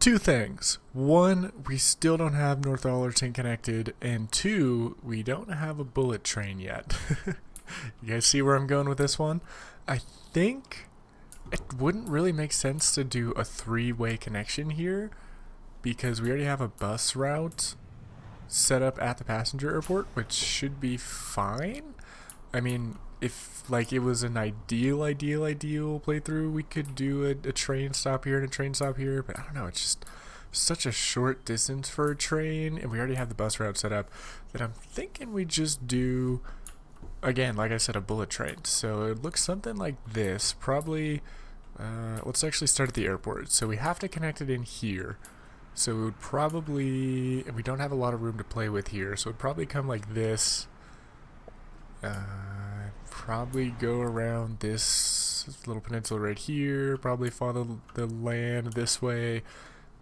Two things. One, we still don't have North Allerton connected, and two, we don't have a bullet train yet. You guys see where I'm going with this one? I think it wouldn't really make sense to do a three-way connection here because we already have a bus route set up at the passenger airport, which should be fine. I mean, if like it was an ideal playthrough, we could do a train stop here and a train stop here, but I don't know, it's just such a short distance for a train, and we already have the bus route set up, that I'm thinking we just do, again, like I said, a bullet train. So it looks something like this, probably. Let's actually start at the airport. So we have to connect it in here. So it would probably, and we don't have a lot of room to play with here, so it would probably come like this. Probably go around this little peninsula right here, probably follow the land this way,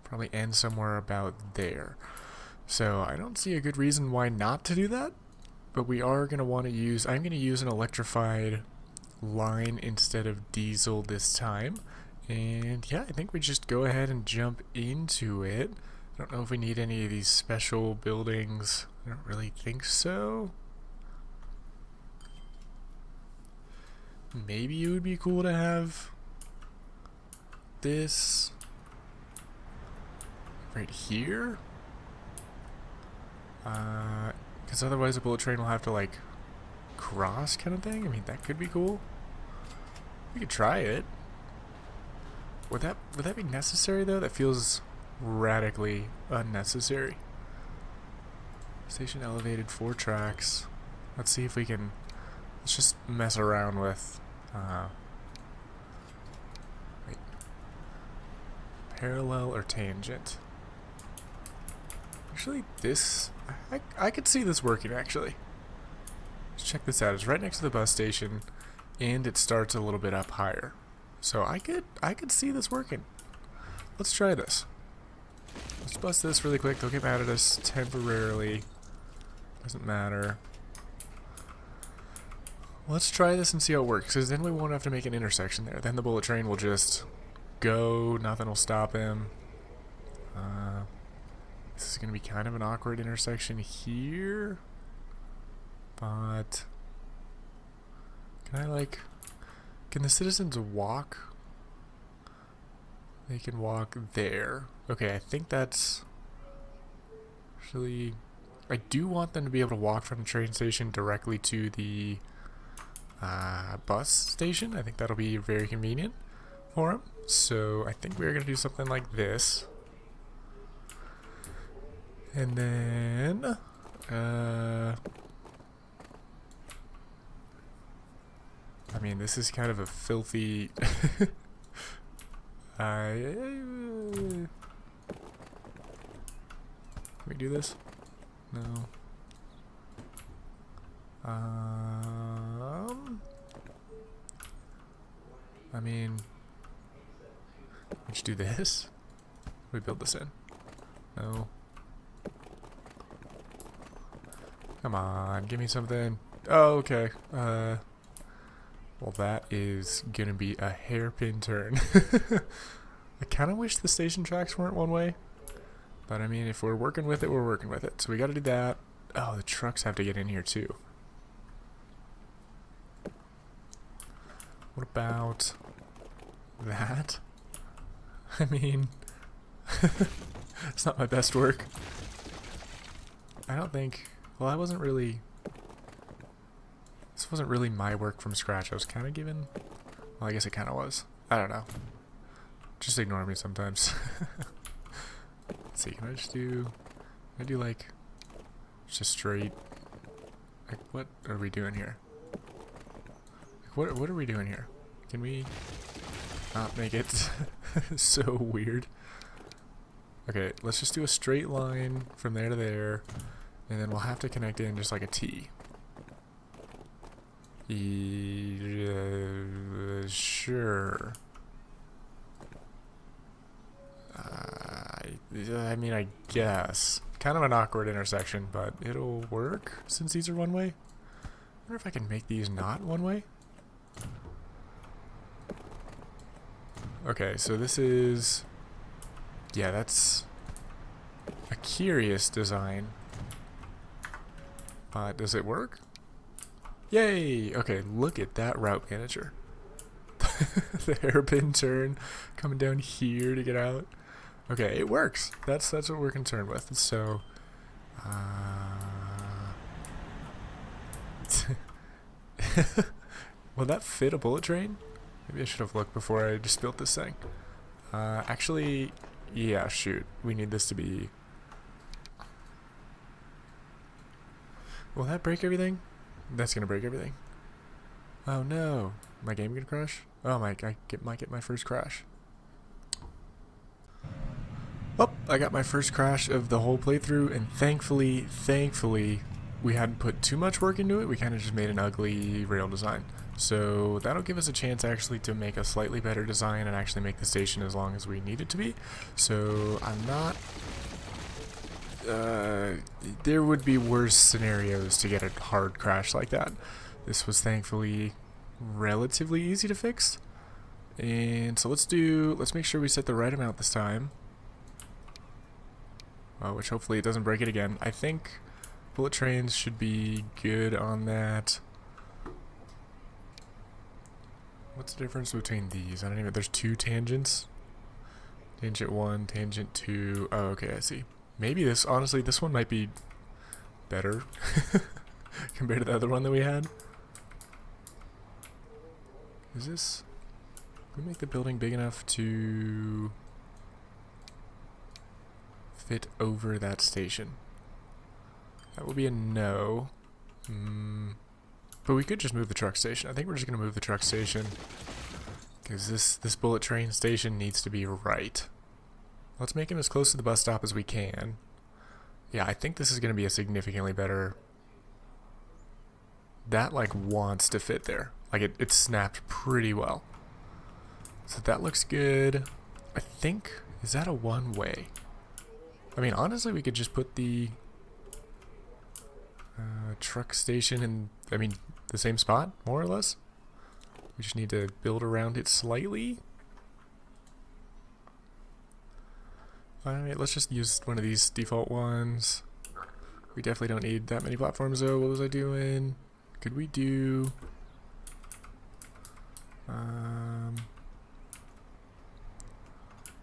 probably end somewhere about there. So I don't see a good reason why not to do that, but we are going to want to use, I'm going to use an electrified line instead of diesel this time. And yeah, I think we just go ahead and jump into it. I don't know if we need any of these special buildings. I don't really think so. Maybe it would be cool to have this right here. Because otherwise a bullet train will have to like cross kind of thing. I mean, that could be cool. We could try it. Would that be necessary though? That feels radically unnecessary. Station elevated, 4 tracks. Let's see if we can. Let's just mess around with. Wait. Parallel or tangent? Actually, this. I could see this working actually. Let's check this out. It's right next to the bus station, and it starts a little bit up higher. So I could see this working. Let's try this. Let's bust this really quick. They'll get mad at us temporarily. Doesn't matter. Let's try this and see how it works, because then we won't have to make an intersection there. Then the bullet train will just go. Nothing will stop him. This is going to be kind of an awkward intersection here. But can I like... Can the citizens walk? They can walk there. Okay, I think that's... Actually, I do want them to be able to walk from the train station directly to the bus station. I think that'll be very convenient for them. So I think we're going to do something like this. And then... I mean, this is kind of a filthy... Can we do this? No. I mean... We just do this? We build this in? No. Come on, give me something. Oh, okay. Well, that is gonna be a hairpin turn. I kind of wish the station tracks weren't one way. But I mean, if we're working with it, we're working with it. So we gotta do that. Oh, the trucks have to get in here too. What about that? I mean, it's not my best work. I don't think... Well, I wasn't really... This wasn't really my work from scratch. I was kind of given... Well, I guess it kind of was. I don't know. Just ignore me sometimes. Let's see, can I just do... Can I do, like... Just straight... Like, what are we doing here? Like, what are we doing here? Can we... not make it so weird? Okay, let's just do a straight line from there to there. And then we'll have to connect in just like a T. Sure. I mean, I guess. Kind of an awkward intersection, but it'll work since these are one way. I wonder if I can make these not one way. Okay, so this is Yeah, that's a curious design. Does it work? Yay! Okay, look at that route manager. The hairpin turn coming down here to get out. Okay, it works. That's what we're concerned with. So, will that fit a bullet train? Maybe I should have looked before I just built this thing. Actually, yeah, shoot. We need this to be... Will that break everything? That's gonna break everything. Oh no. My game gonna crash? Oh my, might get my first crash. Oh, I got my first crash of the whole playthrough, and thankfully, we hadn't put too much work into it. We kind of just made an ugly rail design. So that'll give us a chance actually to make a slightly better design and actually make the station as long as we need it to be. So I'm not... there would be worse scenarios to get a hard crash like that. This was thankfully relatively easy to fix. And so let's make sure we set the right amount this time. Which hopefully it doesn't break it again. I think bullet trains should be good on that. What's the difference between these? I don't even... There's two tangents. Tangent 1, tangent 2. Oh, okay, I see. Maybe this... Honestly, this one might be better compared to the other one that we had. Is this... Can we make the building big enough to fit over that station? That will be a no. But we could just move the truck station. I think we're just going to move the truck station because this bullet train station needs to be right. Let's make it as close to the bus stop as we can. Yeah, I think this is going to be a significantly better... That, like, wants to fit there. Like, it snapped pretty well. So that looks good. I think... Is that a one-way? I mean, honestly, we could just put the... truck station in... I mean, the same spot, more or less. We just need to build around it slightly. Alright, let's just use one of these default ones. We definitely don't need that many platforms though. What was I doing? Could we do...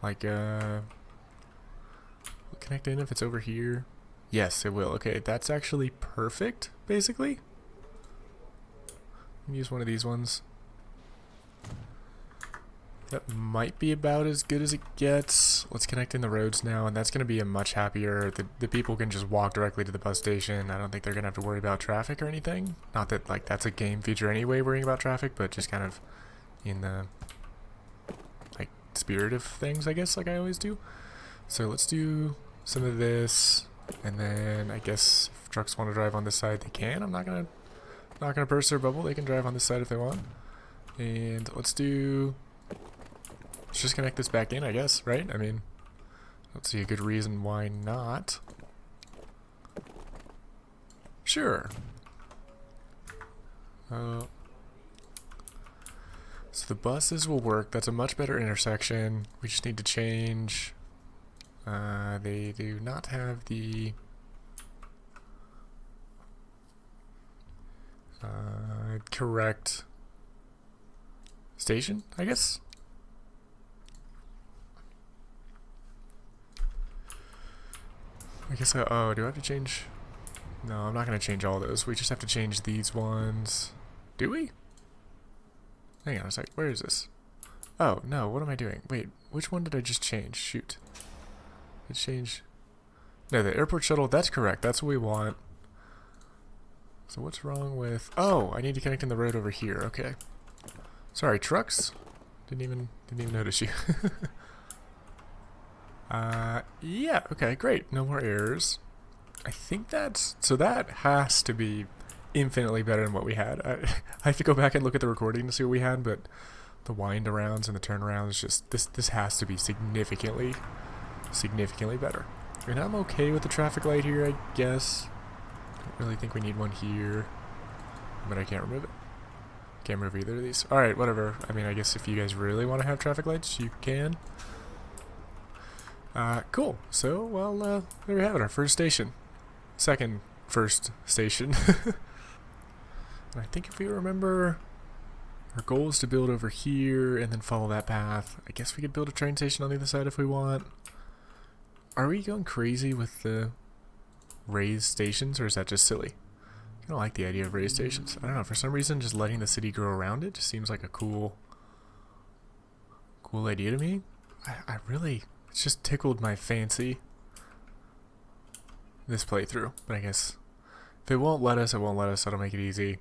like, connect in if it's over here? Yes, it will. Okay, that's actually perfect, basically. Use one of these ones. That might be about as good as it gets. Let's connect in the roads now, and that's going to be a much happier... The people can just walk directly to the bus station. I don't think they're going to have to worry about traffic or anything. Not that, like, that's a game feature anyway, worrying about traffic, but just kind of in the, like, spirit of things, I guess, like I always do. So let's do some of this, and then I guess if trucks want to drive on this side, they can. I'm not going to burst their bubble. They can drive on this side if they want. And let's just connect this back in, I guess, right? I mean, I don't see a good reason why not. Sure. So the buses will work. That's a much better intersection. We just need to change. They do not have the correct station, I guess. Oh, do I have to change? No, I'm not going to change all those. We just have to change these ones. Do we? Hang on a sec. Where is this? Oh, no. What am I doing? Wait, which one did I just change? Shoot. I changed... No, the airport shuttle. That's correct. That's what we want. So what's wrong with... Oh, I need to connect in the road over here. Okay. Sorry, trucks. Didn't even notice you. Yeah, okay, great. No more errors. I think that's... So that has to be infinitely better than what we had. I have to go back and look at the recording to see what we had, but the wind-arounds and the turnarounds, just... This has to be significantly better. And I'm okay with the traffic light here, I guess. Don't really think we need one here. But I can't remove it. Can't remove either of these. Alright, whatever. I mean, I guess if you guys really want to have traffic lights, you can. Cool. So, well, there we have it, our first station. Second first station. And I think if we remember, our goal is to build over here and then follow that path. I guess we could build a train station on the other side if we want. Are we going crazy with the raised stations, or is that just silly? I don't like the idea of raised stations. I don't know, for some reason just letting the city grow around it just seems like a cool idea to me. I really, it's just tickled my fancy this playthrough, but I guess if it won't let us, it won't let us, so it'll make it easy.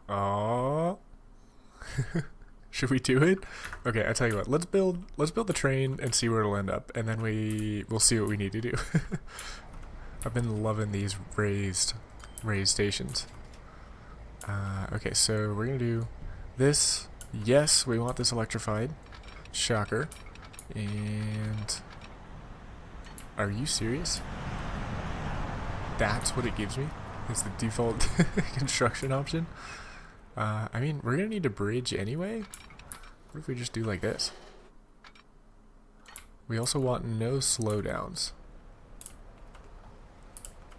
Oh. Should we do it? Okay, I tell you what. Let's build the train and see where it'll end up, and then we'll see what we need to do. I've been loving these raised stations. Okay, so we're gonna do this. Yes, we want this electrified. Shocker. And are you serious? That's what it gives me? It's the default construction option? I mean, we're gonna need a bridge anyway. What if we just do like this? We also want no slowdowns.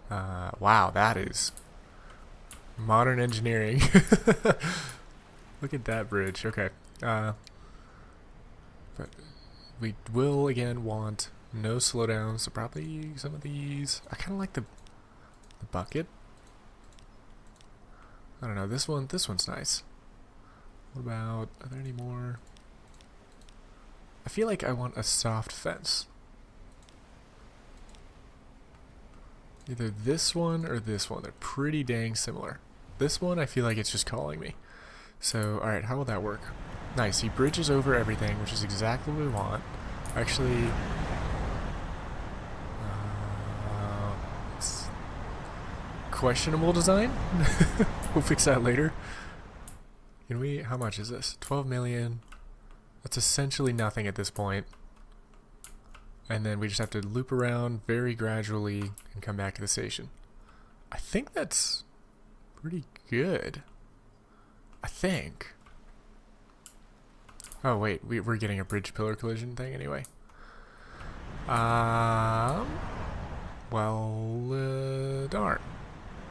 Wow, that is modern engineering. Look at that bridge. Okay. But we will again want no slowdowns. So probably some of these. I kind of like the bucket. I don't know. This one's nice. What about? Are there any more? I feel like I want a soft fence. Either this one or this one. They're pretty dang similar. This one, I feel like it's just calling me. So, alright, how will that work? Nice, he bridges over everything, which is exactly what we want. Actually, it's questionable design. We'll fix that later. Can we, how much is this? 12 million. That's essentially nothing at this point. And then we just have to loop around very gradually and come back to the station. I think that's pretty good. I think. Oh wait, we're getting a bridge pillar collision thing anyway. Well, darn.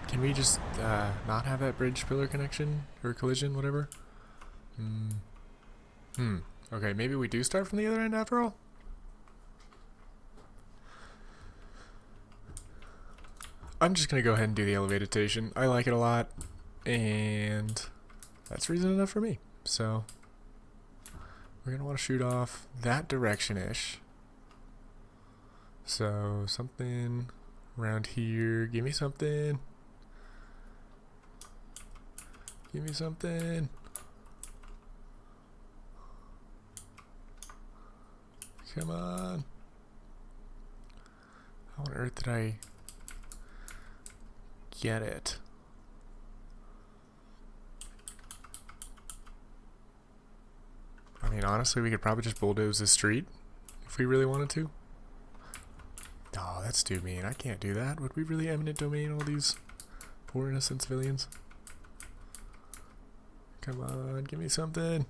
Can we just not have that bridge pillar connection or collision, whatever? Okay, maybe we do start from the other end after all. I'm just gonna go ahead and do the elevated station. I like it a lot, and that's reason enough for me. So we're gonna want to shoot off that direction-ish. So something around here. Give me something. Give me something. Come on. How on earth did I get it? I mean, honestly, we could probably just bulldoze this street if we really wanted to. Oh, that's too mean. I can't do that. Would we really eminent domain all these poor innocent civilians? Come on, give me something.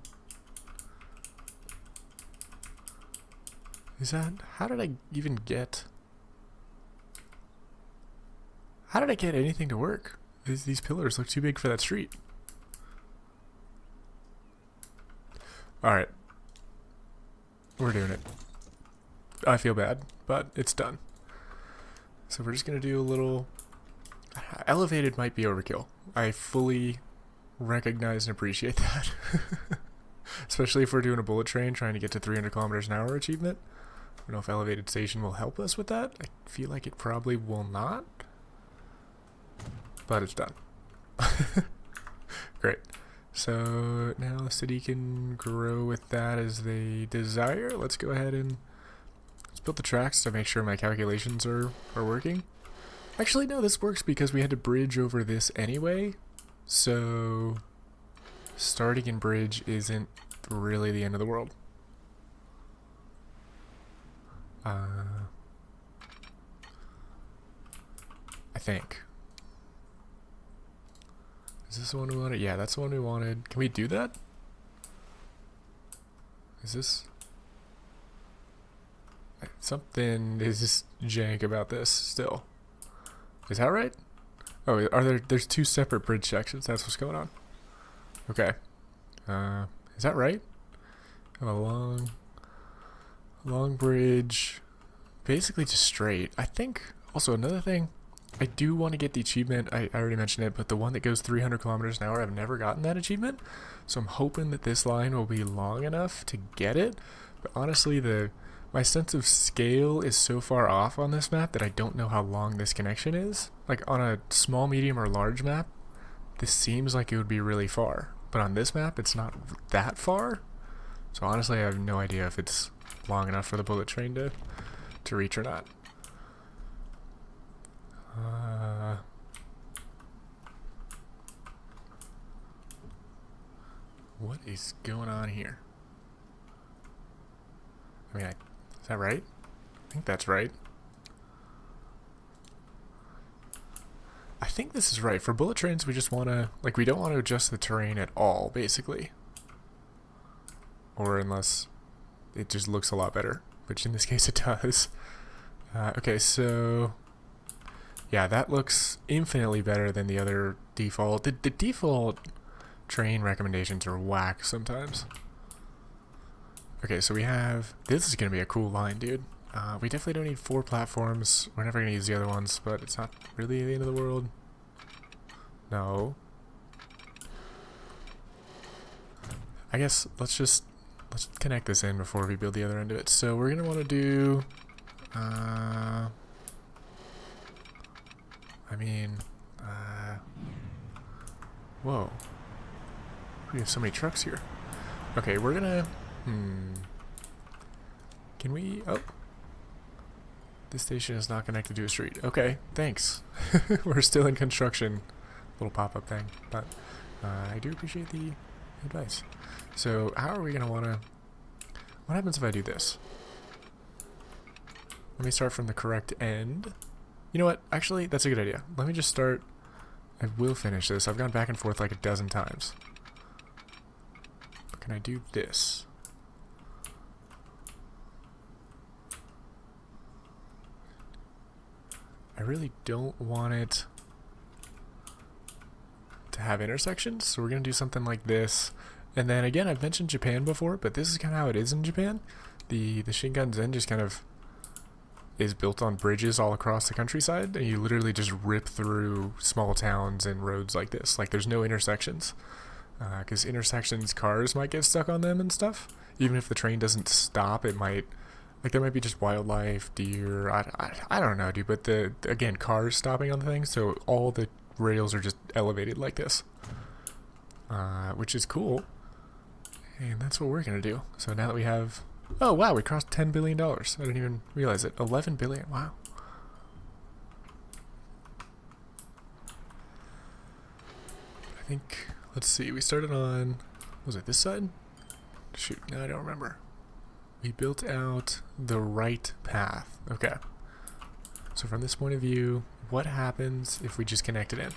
Is that... How did I even get... How did I get anything to work? These pillars look too big for that street. Alright. We're doing it. I feel bad, but it's done. So we're just going to do a little... Elevated might be overkill. I fully recognize and appreciate that. Especially if we're doing a bullet train trying to get to 300 kilometers an hour achievement. I don't know if elevated station will help us with that. I feel like it probably will not. But it's done. Great. So now the city can grow with that as they desire. Let's go ahead and let's build the tracks to make sure my calculations are working. Actually, no, this works because we had to bridge over this anyway. So starting in bridge isn't really the end of the world. I think. Is this the one we wanted? Yeah, that's the one we wanted. Can we do that? Is this? Something is just jank about this still. Is that right? Oh, there's two separate bridge sections. That's what's going on. Okay. Is that right? Have a long bridge. Basically just straight. I think also another thing, I do want to get the achievement. I already mentioned it, but the one that goes 300 kilometers an hour, I've never gotten that achievement. So I'm hoping that this line will be long enough to get it. But honestly, my sense of scale is so far off on this map that I don't know how long this connection is. Like on a small, medium, or large map, this seems like it would be really far. But on this map, it's not that far. So honestly, I have no idea if it's long enough for the bullet train to reach or not. What is going on here? I mean, is that right? I think that's right. I think this is right. For bullet trains, we just want to, like, we don't want to adjust the terrain at all, basically. Or unless it just looks a lot better, which in this case it does. Okay, so yeah, that looks infinitely better than the other default. The default train recommendations are whack sometimes. Okay, so we have, this is going to be a cool line, dude. We definitely don't need 4 platforms. We're never going to use the other ones, but it's not really the end of the world. No. I guess let's connect this in before we build the other end of it. So we're going to want to do, whoa. We have so many trucks here. Okay, we're gonna, can we, oh. This station is not connected to a street. Okay, thanks. We're still in construction. Little pop-up thing, but I do appreciate the advice. So how are we gonna wanna, what happens if I do this? Let me start from the correct end. You know what? Actually, that's a good idea. Let me just start. I will finish this. I've gone back and forth like a dozen times. But can I do this? I really don't want it to have intersections, so we're going to do something like this. And then again, I've mentioned Japan before, but this is kind of how it is in Japan. The Shinkansen just kind of is built on bridges all across the countryside, and you literally just rip through small towns and roads like this. Like, there's no intersections, because intersections, cars might get stuck on them and stuff. Even if the train doesn't stop, it might, like, there might be just wildlife, deer, I don't know, dude, but again, cars stopping on the thing, so all the rails are just elevated like this, which is cool, and that's what we're gonna do. So now that we have, oh wow, we crossed $10 billion. I didn't even realize it. 11 billion, wow. I think, let's see, we started on, was it this side? Shoot, no, I don't remember. We built out the right path. Okay. So from this point of view, what happens if we just connect it in?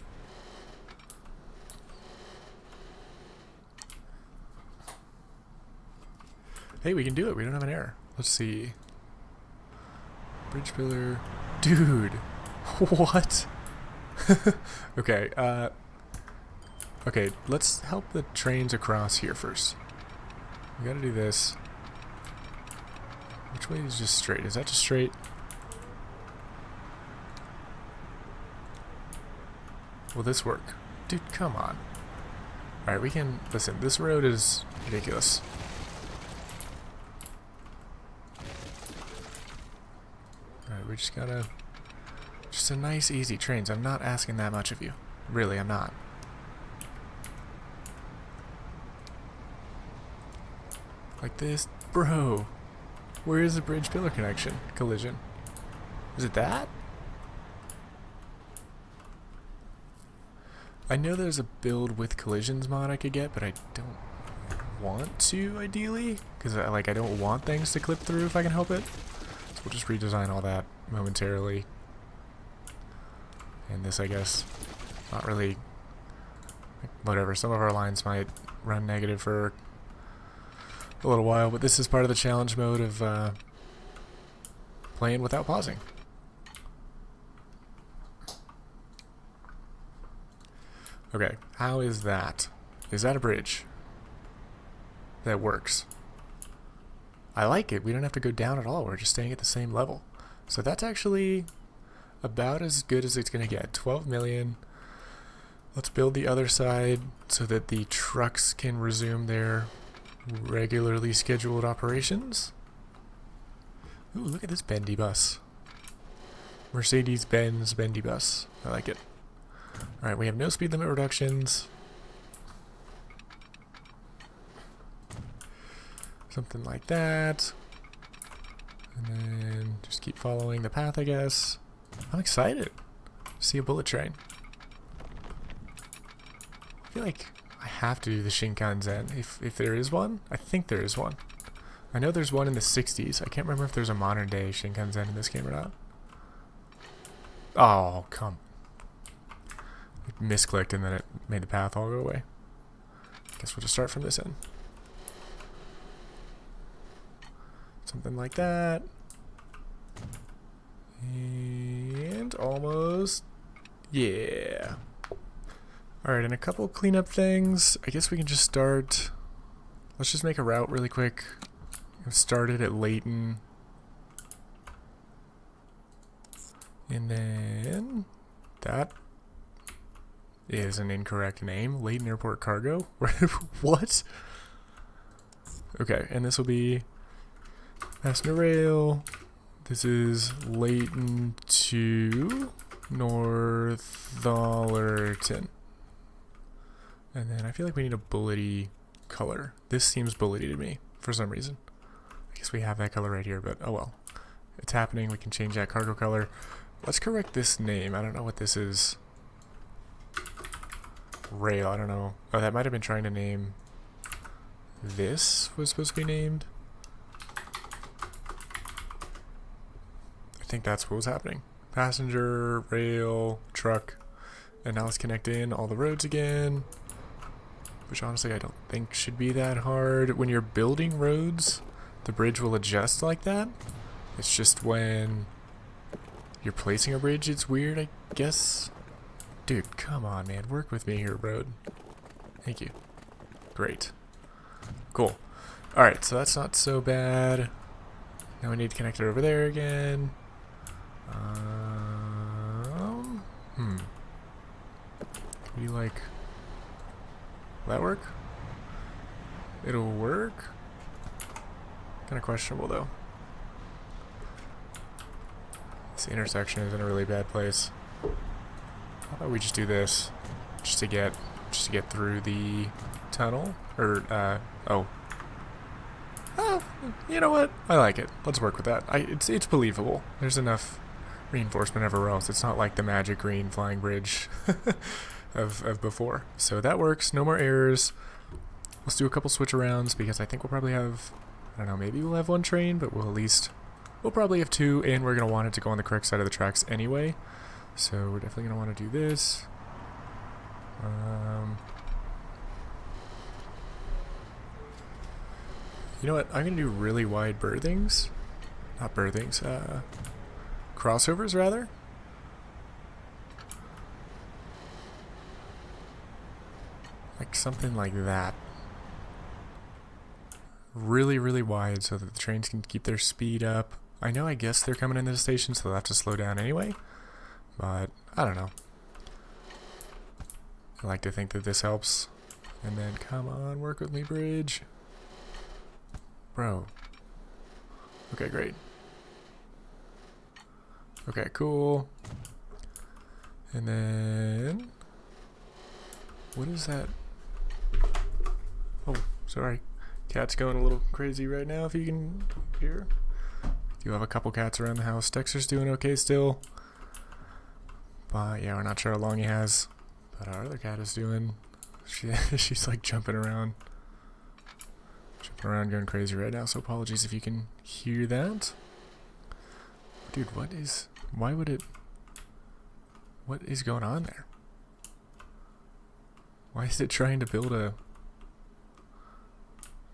Hey, we can do it. We don't have an error. Let's see. Bridge pillar. Dude. What? Okay, okay, let's help the trains across here first. We gotta do this. Which way is just straight? Is that just straight? Will this work? Dude, come on. Alright, we can, listen, this road is ridiculous. Alright, we just gotta, just a nice easy trains. I'm not asking that much of you. Really, I'm not. Like this, bro. Where is the bridge pillar connection? Collision. Is it that? I know there's a build with collisions mod I could get, but I don't want to, ideally. Because I don't want things to clip through if I can help it. So we'll just redesign all that momentarily. And this, I guess, not really, whatever. Some of our lines might run negative for a little while, but this is part of the challenge mode of playing without pausing. Okay, how is that? Is that a bridge that works? I like it. We don't have to go down at all. We're just staying at the same level. So that's actually about as good as it's going to get. 12 million. Let's build the other side so that the trucks can resume their regularly scheduled operations. Ooh, look at this bendy bus. Mercedes-Benz bendy bus. I like it. Alright, we have no speed limit reductions. Something like that. And then just keep following the path, I guess. I'm excited to see a bullet train. I feel like I have to do the Shinkansen if there is one. I think there is one. I know there's one in the 60s. I can't remember if there's a modern day Shinkansen in this game or not. Oh, come. I misclicked and then it made the path all go away. Guess we'll just start from this end. Something like that. And almost. Yeah. Alright, and a couple cleanup things. I guess we can just start. Let's just make a route really quick. Started at Layton. And then that is an incorrect name. Layton Airport Cargo? What? Okay, and this will be passenger rail. This is Layton to Northallerton. And then I feel like we need a bullety color. This seems bullety to me for some reason. I guess we have that color right here, but oh well. It's happening. We can change that cargo color. Let's correct this name. I don't know what this is. Rail. I don't know. Oh, that might have been trying to name. This was supposed to be named. I think that's what was happening. Passenger, rail, truck. And now let's connect in all the roads again. Which honestly I don't think should be that hard. When you're building roads, the bridge will adjust like that. It's just when you're placing a bridge, it's weird, I guess. Dude, come on, man. Work with me here, road. Thank you. Great. Cool. Alright, so that's not so bad. Now we need to connect it over there again. Can we like... Will that work? It'll work? Kind of questionable, though. This intersection is in a really bad place. How about we just do this, just to get through the tunnel? Or oh, you know what? I like it. Let's work with that. It's believable. There's enough reinforcement everywhere else. It's not like the magic green flying bridge of before. So that works. No more errors. Let's do a couple switch arounds because I think we'll probably have, I don't know, maybe we'll have one train, but we'll probably have two, and we're going to want it to go on the correct side of the tracks anyway. So we're definitely going to want to do this. You know what? I'm going to do really wide berthings. Not berthings. Crossovers, rather. Like something like that. Really, really wide so that the trains can keep their speed up. I know, I guess they're coming into the station, so they'll have to slow down anyway. But, I don't know. I like to think that this helps. And then, come on, work with me, bridge. Bro. Okay, great. Okay, cool. And then... What is that? Oh, sorry. Cat's going a little crazy right now, if you can hear. Do have a couple cats around the house. Dexter's doing okay still. But yeah, we're not sure how long he has. But our other cat is doing... She's like jumping around. Jumping around going crazy right now, so apologies if you can hear that. Dude, what is... Why would it... What is going on there? Why is it trying to build a...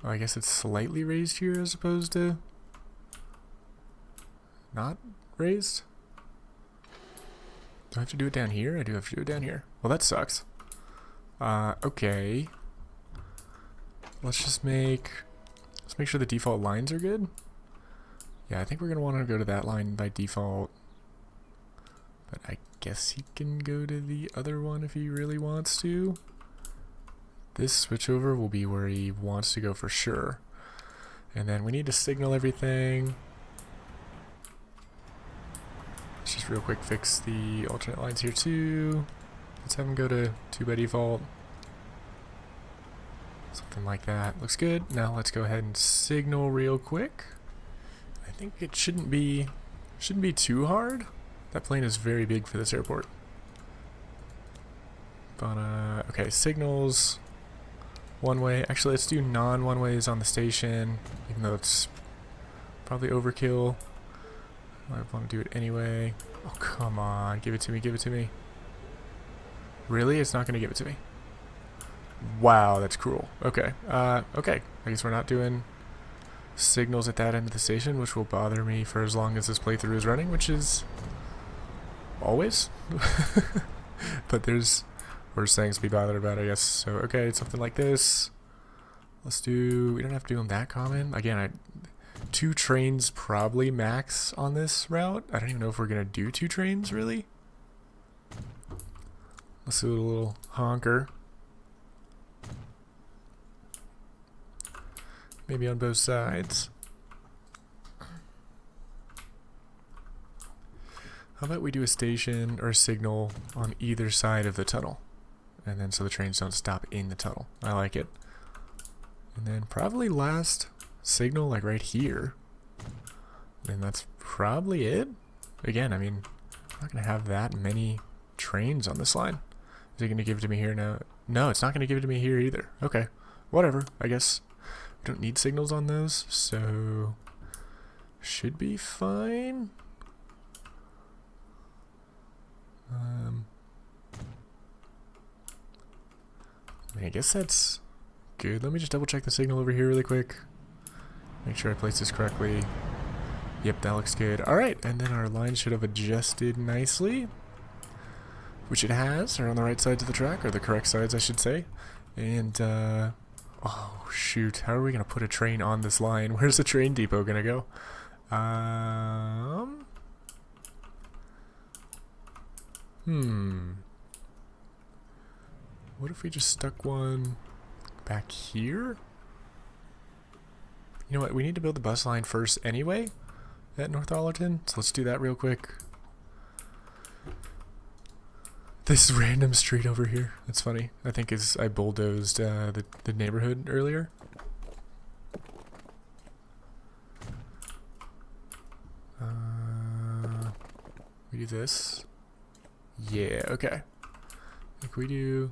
Oh, I guess it's slightly raised here as opposed to... not raised? Do I have to do it down here? I do have to do it down here. Well, that sucks. Okay. Let's make sure the default lines are good. Yeah, I think we're going to want to go to that line by default. But I guess he can go to the other one if he really wants to. This switchover will be where he wants to go for sure. And then we need to signal everything. Let's just real quick fix the alternate lines here too. Let's have them go to 2 by default. Something like that. Looks good. Now let's go ahead and signal real quick. I think it shouldn't be too hard. That plane is very big for this airport. But okay, signals one way. Actually, let's do non-one ways on the station, even though it's probably overkill. I want to do it anyway. Oh, come on. Give it to me. Give it to me. Really? It's not going to give it to me. Wow, that's cruel. Okay. Okay. I guess we're not doing signals at that end of the station, which will bother me for as long as this playthrough is running, which is always. But there's worse things to be bothered about, I guess. So, okay, something like this. Let's do... We don't have to do them that common. Again, 2 trains probably max on this route. I don't even know if we're going to do 2 trains, really. Let's do a little honker. Maybe on both sides. How about we do a station or a signal on either side of the tunnel? And then so the trains don't stop in the tunnel. I like it. And then probably last signal like right here. And that's probably it. Again, I mean, I'm not going to have that many trains on this line. Is it going to give it to me here now? No, it's not going to give it to me here either. Okay, whatever. I guess we don't need signals on those, so should be fine. I guess that's good. Let me just double check the signal over here really quick. Make sure I place this correctly. Yep, that looks good. Alright, and then our line should have adjusted nicely. Which it has. They're on the right sides of the track, or the correct sides, I should say. And, oh, shoot. How are we going to put a train on this line? Where's the train depot going to go? What if we just stuck one back here? You know what? We need to build the bus line first anyway at North Allerton. So let's do that real quick. This random street over here. That's funny. I think I bulldozed the neighborhood earlier. We do this. Yeah, okay. Like we do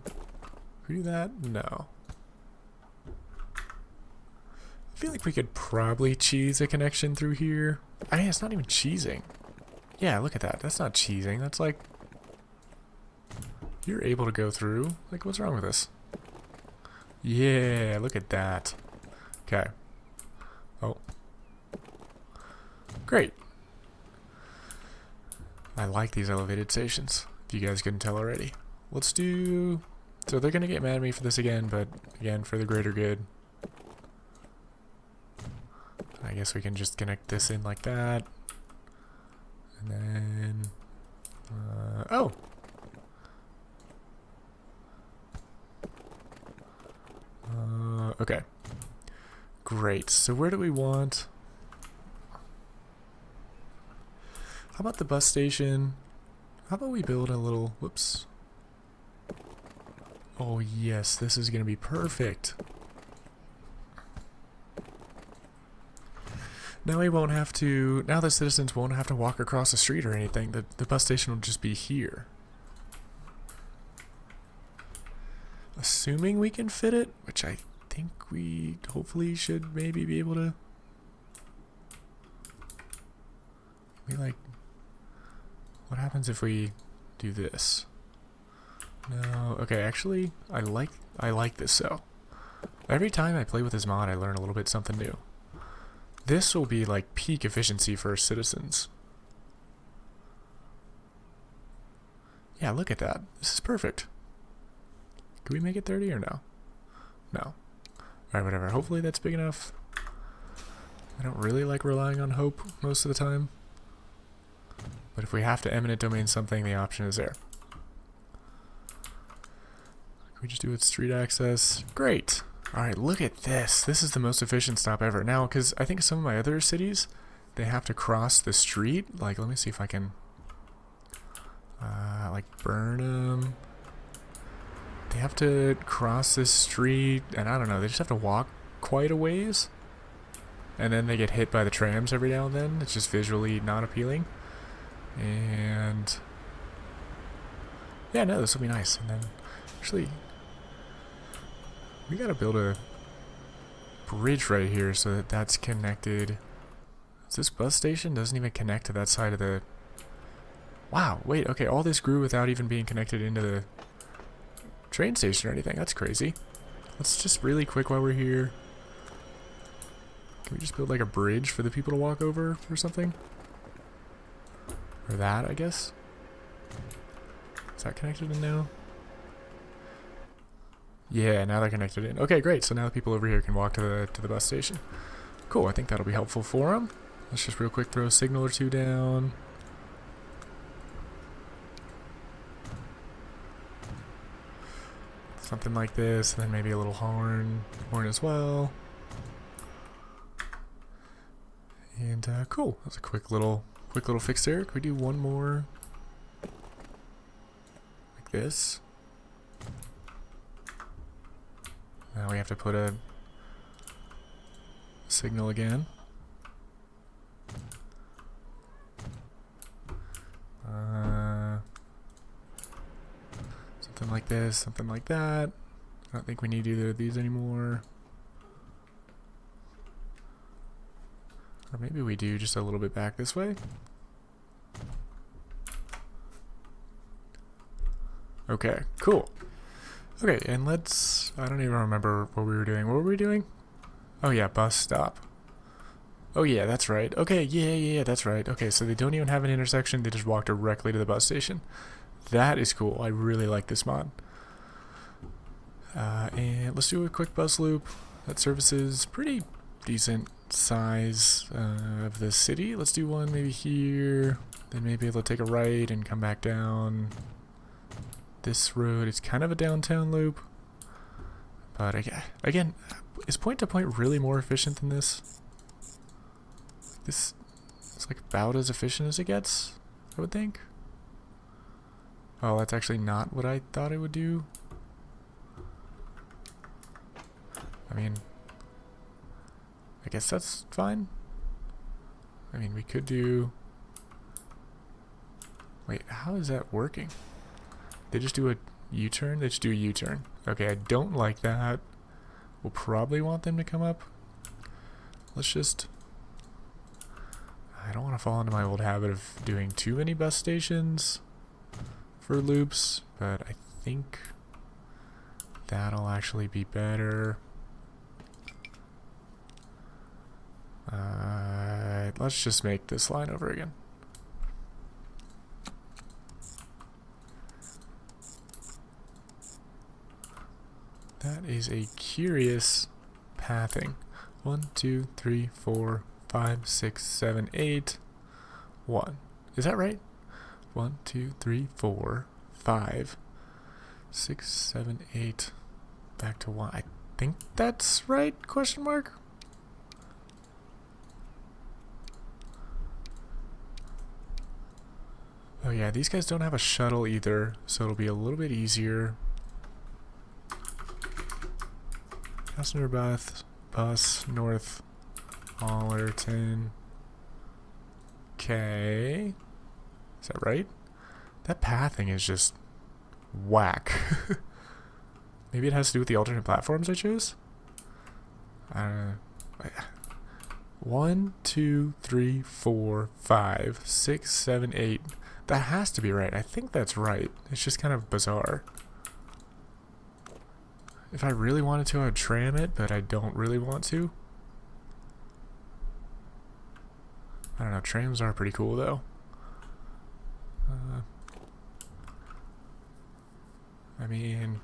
that? No. I feel like we could probably cheese a connection through here. I mean, it's not even cheesing. Yeah, look at that. That's not cheesing. That's like... You're able to go through. Like, what's wrong with this? Yeah, look at that. Okay. Oh. Great. I like these elevated stations, if you guys couldn't tell already. Let's do... So they're going to get mad at me for this again, but again, for the greater good. I guess we can just connect this in like that. And then... oh! Okay. Great. So where do we want... How about the bus station? How about we build a little... Whoops. Oh yes, this is going to be perfect. Now we won't have to... Now the citizens won't have to walk across the street or anything. The bus station will just be here. Assuming we can fit it, which I think we hopefully should maybe be able to... like... What happens if we do this? No, okay, actually, I like this so. Every time I play with this mod, I learn a little bit something new. This will be like peak efficiency for citizens. Yeah, look at that. This is perfect. Can we make it 30 or no? No. Alright, whatever. Hopefully that's big enough. I don't really like relying on hope most of the time. But if we have to eminent domain something, the option is there. Can we just do it street access? Great! Alright, look at this. This is the most efficient stop ever. Now, because I think some of my other cities, they have to cross the street. Like, let me see if I can... like, Burnham... They have to cross this street, and I don't know, they just have to walk quite a ways. And then they get hit by the trams every now and then. It's just visually not appealing. And... yeah, no, this will be nice. And then, actually... we gotta build a bridge right here so that that's connected. This bus station doesn't even connect to that side of the... wow, wait, okay, all this grew without even being connected into the train station or anything. That's crazy. Let's just really quick while we're here. Can we just build like a bridge for the people to walk over or something? Or that, I guess? Is that connected in now? Yeah, now they're connected in. Okay, great. So now the people over here can walk to the bus station. Cool, I think that'll be helpful for them. Let's just real quick throw a signal or two down. Something like this, and then maybe a little horn as well. And cool. That's a quick little fix there. Can we do one more like this? Now we have to put a signal again. Something like this, something like that. I don't think we need either of these anymore. Or maybe we do, just a little bit back this way. Okay, cool. Okay, and let's... I don't even remember what we were doing. What were we doing? Oh yeah, bus stop. Oh yeah, that's right. Okay, yeah, that's right. Okay, so they don't even have an intersection. They just walk directly to the bus station. That is cool. I really like this mod. And let's do a quick bus loop that services pretty decent size of the city. Let's do one maybe here. Then maybe it'll take a right and come back down this road. It's kind of a downtown loop. But again, is point-to-point really more efficient than this? This is like about as efficient as it gets, I would think. Oh, that's actually not what I thought it would do. I mean, I guess that's fine. I mean, we could do... wait, how is that working? They just do a U-turn? They just do a U-turn. Okay, I don't like that. We'll probably want them to come up. Let's just... I don't want to fall into my old habit of doing too many bus stations for loops, but I think that'll actually be better. Let's just make this line over again. That is a curious pathing. 1, 2, 3, 4, 5, 6, 7, 8, 1. Is that right? 1, 2, 3, 4, 5, 6, 7, 8, back to 1. I think that's right? Question mark? Oh yeah, these guys don't have a shuttle either, so it'll be a little bit easier. Passenger bus, North Allerton. Okay. Is that right? That pathing is just whack. Maybe it has to do with the alternate platforms I chose? 1, 2, 3, 4, 5, 6, 7, 8. That has to be right. I think that's right. It's just kind of bizarre. If I really wanted to, I would tram it, but I don't really want to. I don't know. Trams are pretty cool, though. I mean,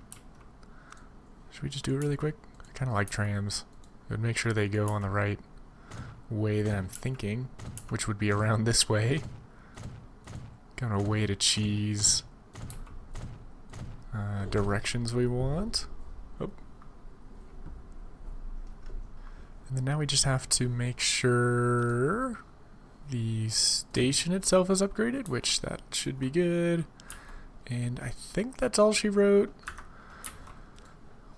should we just do it really quick? I kind of like trams. It would make sure they go on the right way that I'm thinking, which would be around this way. Kind of way to cheese directions we want. Oh. And then now we just have to make sure the station itself is upgraded, which that should be good. And I think that's all she wrote.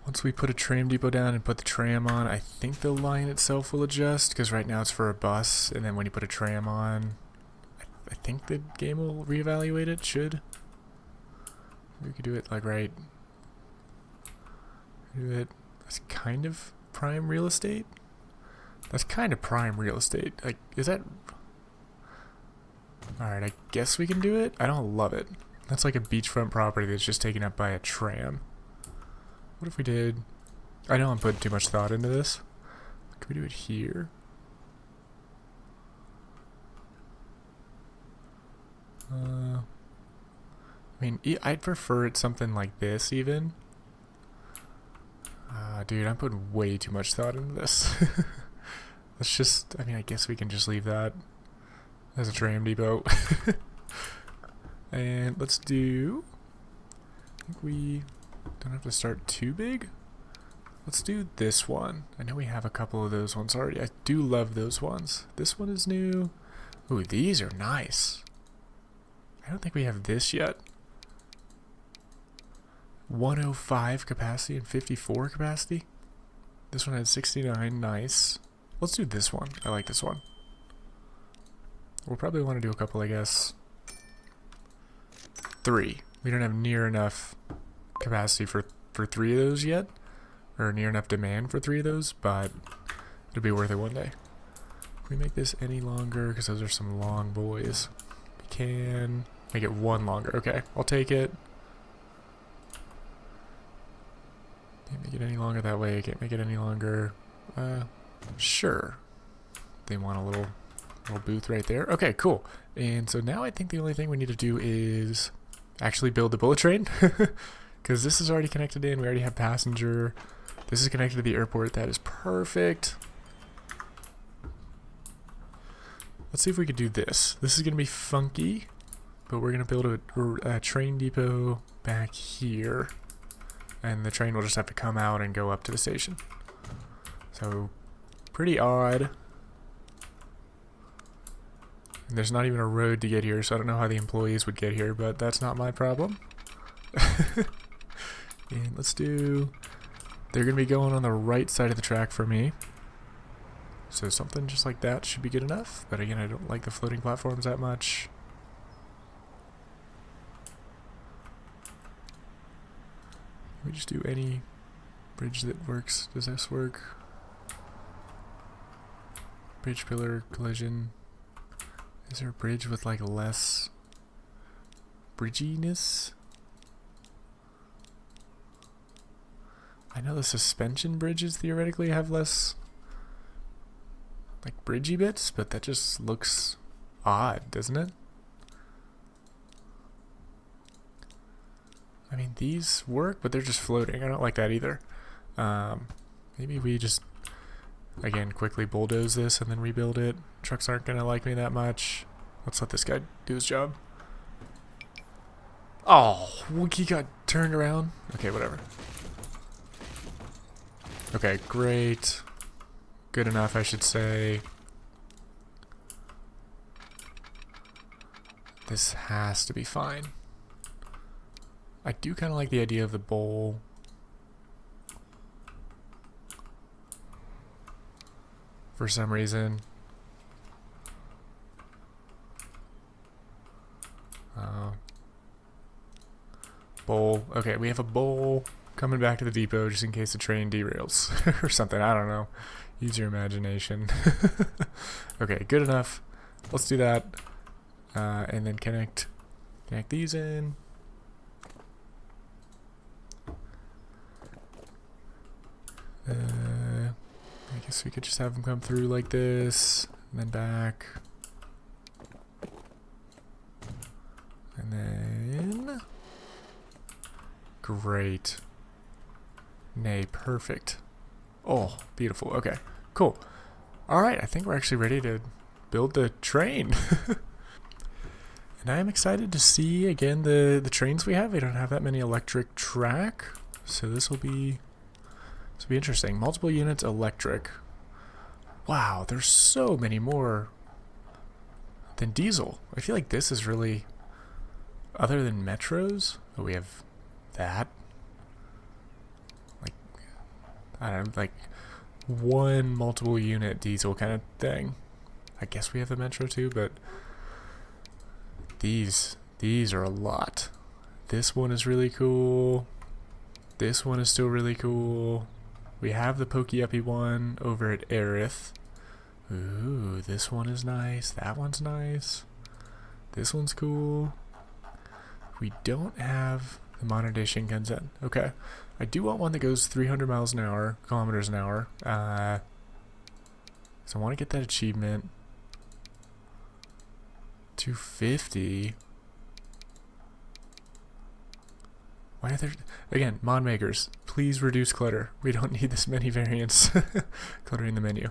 Once we put a tram depot down and put the tram on, I think the line itself will adjust, because right now it's for a bus, and then when you put a tram on, I think the game will reevaluate it, should. We could do it like right. Do it. That's kind of prime real estate. That's kind of prime real estate. Like, is that... Alright, I guess we can do it. I don't love it. That's like a beachfront property that's just taken up by a tram. What if we did... I know I'm putting too much thought into this. Could we do it here? I mean, I'd prefer it something like this, even. Dude, I'm putting way too much thought into this. Let's just... I mean, I guess we can just leave that as a tram depot. And let's do... I think we don't have to start too big. Let's do this one. I know we have a couple of those ones already. I do love those ones. This one is new. Ooh, these are nice. I don't think we have this yet. 105 capacity and 54 capacity. This one had 69. Nice. Let's do this one. I like this one. We'll probably want to do a couple, I guess. 3. We don't have near enough capacity for 3 of those yet. Or near enough demand for 3 of those, but it'll be worth it one day. If we make this any longer, because those are some long boys. We can make it 1 longer. Okay, I'll take it. Can't make it any longer that way. Can't make it any longer. Sure. They want a little booth right there. Okay, cool. And so now I think the only thing we need to do is actually build the bullet train. Because this is already connected in. We already have passenger. This is connected to the airport. That is perfect. Let's see if we can do this. This is going to be funky. But we're going to build a train depot back here. And the train will just have to come out and go up to the station. So, pretty odd. And there's not even a road to get here, so I don't know how the employees would get here, but that's not my problem. And let's do... They're going to be going on the right side of the track for me. So something just like that should be good enough. But again, I don't like the floating platforms that much. Can we just do any bridge that works? Does this work? Bridge pillar collision. Is there a bridge with like less bridginess? I know the suspension bridges theoretically have less like bridgy bits, but that just looks odd, doesn't it? I mean, these work, but they're just floating. I don't like that either. Maybe we just, again, quickly bulldoze this and then rebuild it. Trucks aren't going to like me that much. Let's let this guy do his job. Oh, he got turned around. Okay, whatever. Okay, great. Good enough, I should say. This has to be fine. I do kind of like the idea of the bowl. For some reason. Bowl. Okay, we have a bowl coming back to the depot just in case the train derails or something. I don't know. Use your imagination. Okay, good enough. Let's do that. And then connect these in. I guess we could just have them come through like this, and then back. And then Great. Nay, perfect. Oh, beautiful. Okay, cool. All right, I think we're actually ready to build the train. And I am excited to see, again, the trains we have. We don't have that many electric track, so this will be interesting. Multiple units electric. Wow, there's so many more than diesel. I feel like this is really, other than metros, oh, we have that. Like, I don't know, like one multiple unit diesel kind of thing. I guess we have the metro too, but these are a lot. This one is really cool. This one is still really cool. We have the Pokey Uppy one over at Aerith. Ooh, this one is nice. That one's nice. This one's cool. We don't have the modern day Shinkansen. Okay. I do want one that goes 300 miles an hour, kilometers an hour. So I want to get that achievement. 250. Why are there... Again, mod makers, please reduce clutter. We don't need this many variants cluttering the menu.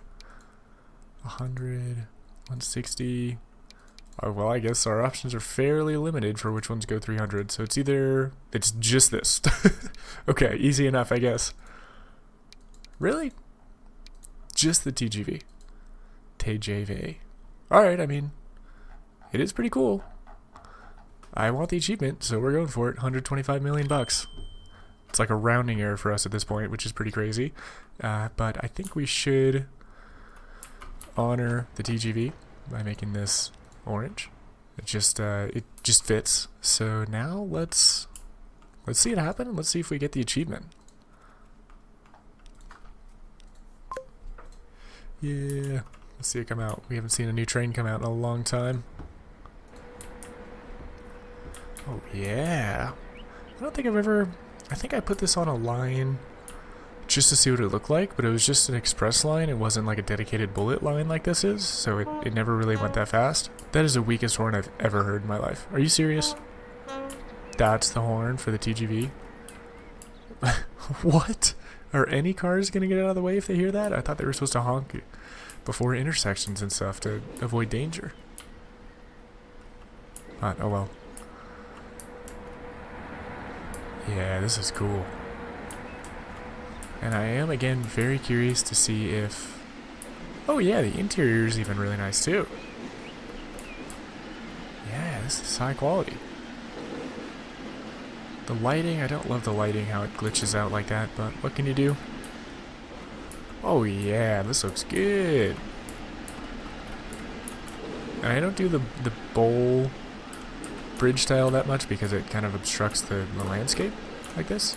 100, 160. Oh, well, I guess our options are fairly limited for which ones go 300. So it's just this. Okay, easy enough, I guess. Really? Just the TGV. TJV. Alright, I mean, it is pretty cool. I want the achievement, so we're going for it. 125 million bucks. It's like a rounding error for us at this point, which is pretty crazy. But I think we should honor the TGV by making this orange. It just fits. So now let's see it happen, and let's see if we get the achievement. Yeah, let's see it come out. We haven't seen a new train come out in a long time. Oh yeah. I don't think I think I put this on a line just to see what it looked like, but it was just an express line. It wasn't like a dedicated bullet line like this is, so it never really went that fast. That is the weakest horn I've ever heard in my life. Are you serious? That's the horn for the TGV? What? Are any cars gonna get out of the way if they hear that? I thought they were supposed to honk before intersections and stuff to avoid danger. But, oh well. Yeah, this is cool. And I am, again, very curious to see if... Oh yeah, the interior is even really nice too. Yeah, this is high quality. The lighting, I don't love the lighting, how it glitches out like that, but what can you do? Oh yeah, this looks good. And I don't do the bowl bridge style that much because it kind of obstructs the landscape like this.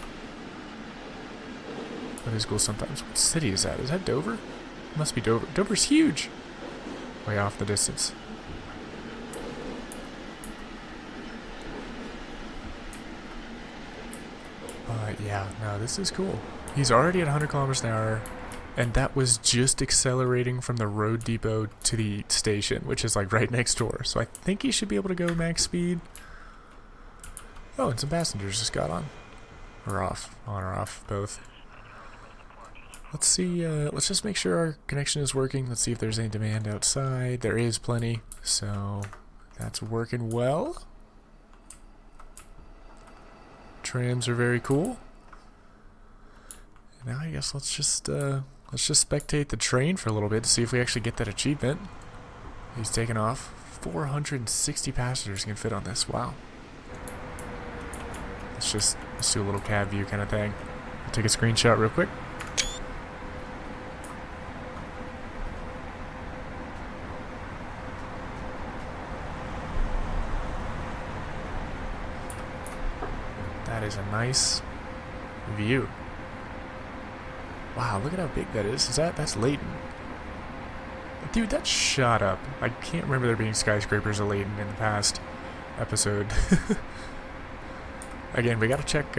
That is cool sometimes. What city is that? Is that Dover? It must be Dover. Dover's huge! Way off the distance. But yeah, no, this is cool. He's already at 100 kilometers an hour, and that was just accelerating from the road depot to the station, which is like right next door. So I think he should be able to go max speed. Oh, and some passengers just got on. Or off. On or off, both. Let's see, let's just make sure our connection is working. Let's see if there's any demand outside. There is plenty, so that's working well. Trams are very cool. Now I guess let's just spectate the train for a little bit to see if we actually get that achievement. He's taking off. 460 passengers can fit on this. Wow. Let's do a little cab view kind of thing. I'll take a screenshot real quick. That is a nice view. Wow, look at how big that is. That's Layton. Dude, that's shot up. I can't remember there being skyscrapers of Layton in the past episode. Again, we gotta check,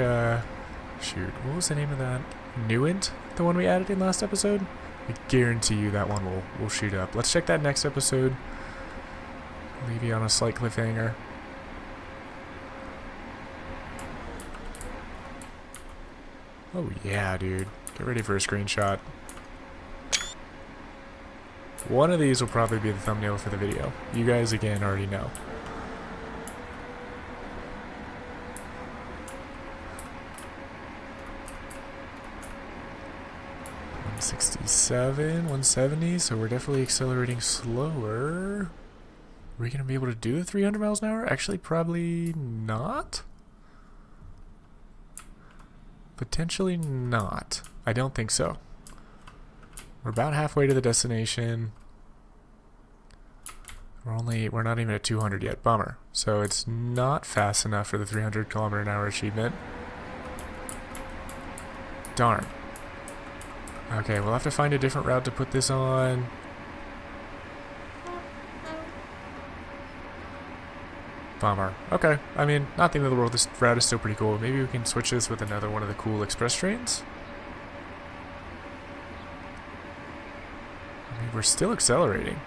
shoot, what was the name of that? Newent? The one we added in last episode? I guarantee you that one will shoot up. Let's check that next episode. Leave you on a slight cliffhanger. Oh yeah, dude. Get ready for a screenshot. One of these will probably be the thumbnail for the video. You guys, again, already know. $167, 170, so we're definitely accelerating slower. Are we going to be able to do the 300 miles an hour? Actually, probably not. Potentially not. I don't think so. We're about halfway to the destination. We're not even at 200 yet. Bummer. So it's not fast enough for the 300 kilometer an hour achievement. Darn. Okay, we'll have to find a different route to put this on. Bummer. Okay, I mean, not the end of the world. This route is still pretty cool. Maybe we can switch this with another one of the cool express trains. I mean, we're still accelerating.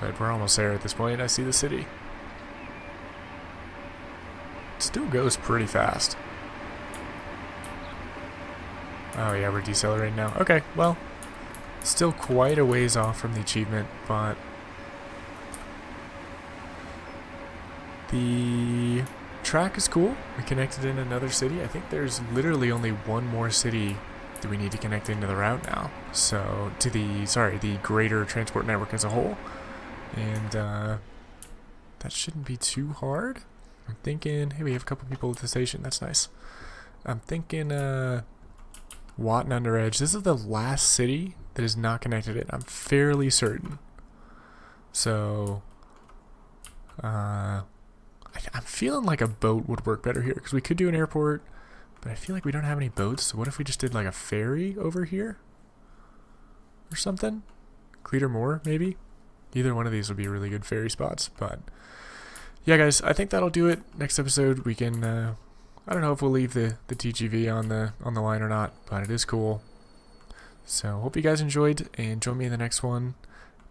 But we're almost there at this point. I see the city. It still goes pretty fast. Oh yeah, we're decelerating now. Okay, well, still quite a ways off from the achievement, but the track is cool. We connected in another city. I think there's literally only one more city that we need to connect into the route now. So, to the greater transport network as a whole. And that shouldn't be too hard. I'm thinking, hey, we have a couple people at the station. That's nice. I'm thinking Watton Under Edge. This is the last city that is not connected in. I'm fairly certain. So I'm feeling like a boat would work better here, because we could do an airport, but I feel like we don't have any boats. So what if we just did like a ferry over here or something? Cleator Moor, maybe? Either one of these would be really good ferry spots. But yeah, guys, I think that'll do it. Next episode, we can I don't know if we'll leave the TGV on the line or not, but it is cool. So hope you guys enjoyed, and join me in the next one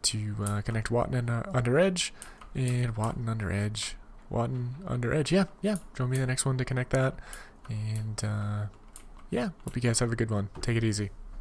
to connect Watton Under Edge and Watton Under Edge. Watton Under Edge. Yeah. Join me in the next one to connect that. And yeah, hope you guys have a good one. Take it easy.